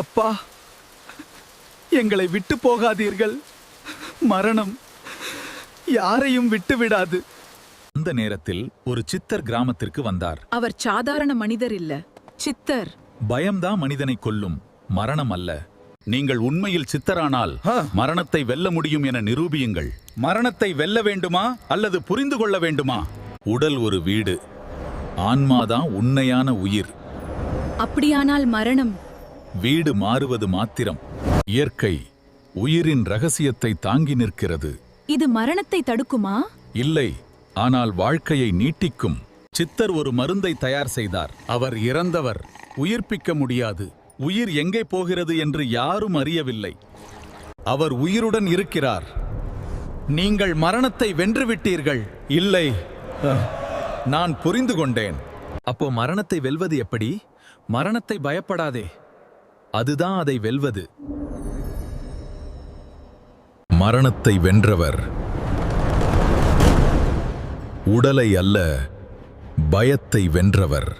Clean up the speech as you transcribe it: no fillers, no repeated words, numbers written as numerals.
அப்பா, எங்களை விட்டு போகாதீர்கள். மரணம் யாரையும் விட்டு விடாது. அந்த நேரத்தில் ஒரு சித்தர் கிராமத்திற்கு வந்தார். அவர் சாதாரண மனிதர் இல்ல, சித்தர். பயம்தான் மனிதனை கொல்லும், மரணம் அல்ல. நீங்கள் உண்மையில் சித்தரானால் மரணத்தை வெல்ல முடியும் என நிரூபியுங்கள். மரணத்தை வெல்ல வேண்டுமா அல்லது புரிந்து கொள்ள வேண்டுமா? உடல் ஒரு வீடு, ஆன்மாதான் உண்மையான உயிர். அப்படியானால் மரணம்? வீடு மாறுவது மாத்திரம். இயற்கை உயிரின் ரகசியத்தை தாங்கி நிற்கிறது. இது மரணத்தை தடுக்குமா? இல்லை, ஆனால் வாழ்க்கையை நீட்டிக்கும். சித்தர் ஒரு மருந்தை தயார் செய்தார். அவர் இறந்தவர், உயிர்ப்பிக்க முடியாது. உயிர் எங்கே போகிறது என்று யாரும் அறியவில்லை. அவர் உயிருடன் இருக்கிறார். நீங்கள் மரணத்தை வென்றுவிட்டீர்கள். இல்லை, நான் புரிந்து கொண்டேன். அப்போ மரணத்தை வெல்வது எப்படி? மரணத்தை பயப்படாதே, அதுதான் அதை வெல்வது. மரணத்தை வென்றவர் உடலை அல்ல, பயத்தை வென்றவர்.